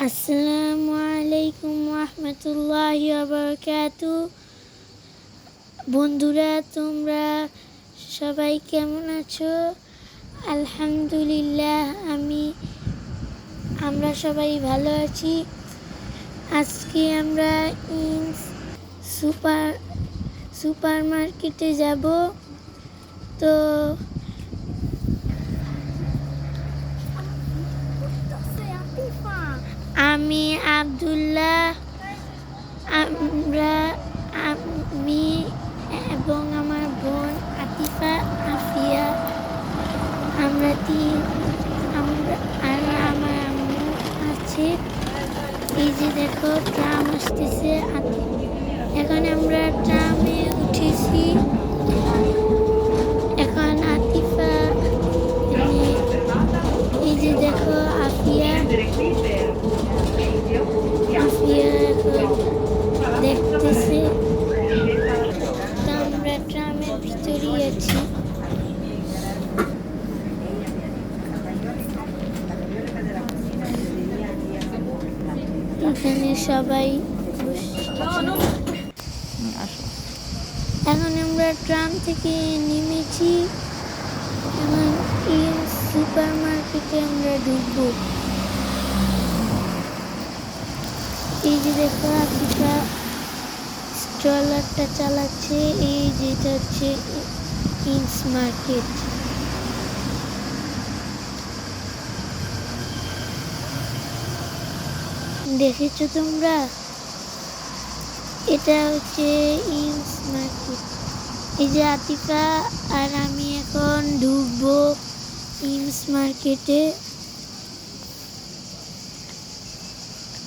আসসালামু আলাইকুম রহমতুল্লাহি ওয়া বারাকাতুহু। বন্ধুরা, তোমরা সবাই কেমন আছো? আলহামদুলিল্লাহ, আমরা সবাই ভালো আছি। আজকে আমরা সুপার মার্কেটে যাব। তো আমি আব্দুল্লাহ, আমি এবং আমার বোন আতিফা, আফিয়া, আমরা আর আমার আম্মু আছে। এই যে দেখো, ট্রাম আসতেছে। এখন আমরা ট্রামে উঠেছি। এখন আতিফা, এই যে দেখো আফিয়া দেখতেছে। আমরা ট্রামের ভিতরেই আছি। এখানে সবাই এখন আমরা ট্রাম থেকে নেমেছি। এখন এই সুপার মার্কেটে আমরা ঢুকবো। এই যে দেখো আফিফা স্ট্রলারটা চালাচ্ছে। এই যেটা হচ্ছে ইন্স মার্কেট। দেখেছো তোমরা? এটা হচ্ছে ইন্স মার্কেট। এই যে আতিফা আর আমি এখন ঢুকবো ইন্স মার্কেটে।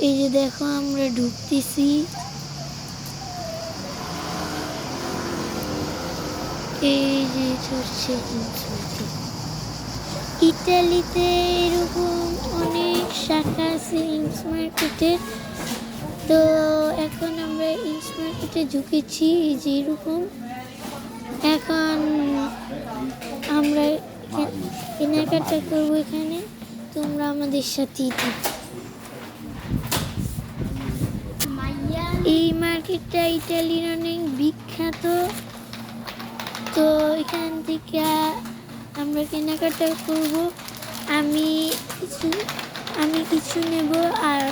এই যে দেখো আমরা ঢুকতেছি। এই যে হচ্ছে ইন্স মার্কেট। ইতালিতে এরকম অনেক শাখা আছে ইন্স মার্কেটের। তো এখন আমরা ইন্স মার্কেটে ঢুকেছি। এই যে এরকম। এখন আমরা কেনাকাটা করবো এখানে। তোমরা আমাদের সাথেই থাকো। এই মার্কেটটা ইতালির অনেক বিখ্যাত। তো এখান থেকে আমরা কেনাকাটা করব। আমি কিছু নেব আর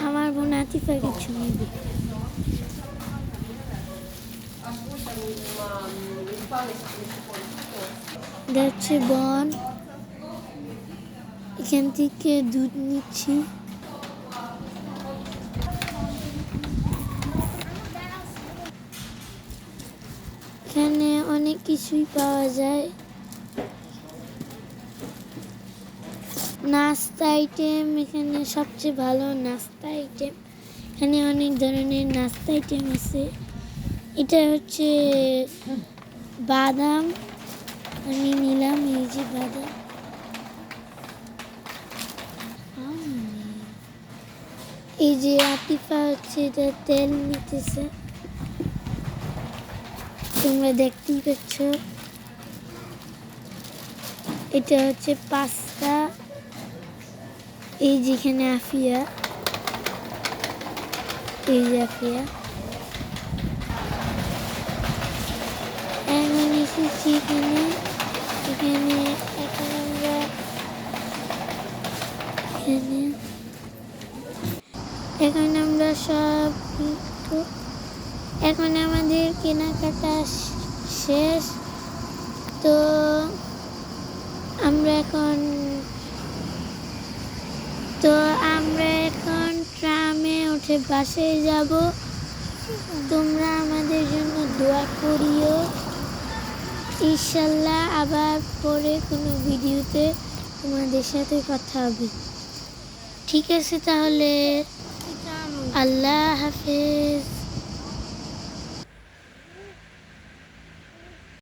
আমার বোন আতিফা কিছু নেবে। দেখছে বোন, এখান থেকে দুধ নিচ্ছি। এখানে অনেক কিছুই পাওয়া যায়। নাস্তা আইটেম, এখানে সবচেয়ে ভালো নাস্তা আইটেম। এখানে অনেক ধরনের নাস্তা আইটেম আছে। এটা হচ্ছে বাদাম, আমি নিলাম। এই যে বাদাম। এই যে আতিফা হচ্ছে এটা তেল নিতেছে, তোমরা দেখতেই পাচ্ছ। এটা হচ্ছে পাস্তা। এই যেখানে আফিয়া, এই যে আফিয়া। এখন এসেছি এখানে। এখন আমরা সব এখন আমাদের কেনাকাটা শেষ। তো আমরা এখন ট্রামে উঠে বাসায় যাব। তোমরা আমাদের জন্য দোয়া করিও। ইনশাল্লাহ আবার পরে কোনো ভিডিওতে তোমাদের সাথে কথা হবে। ঠিক আছে, তাহলে আল্লাহ হাফেজ।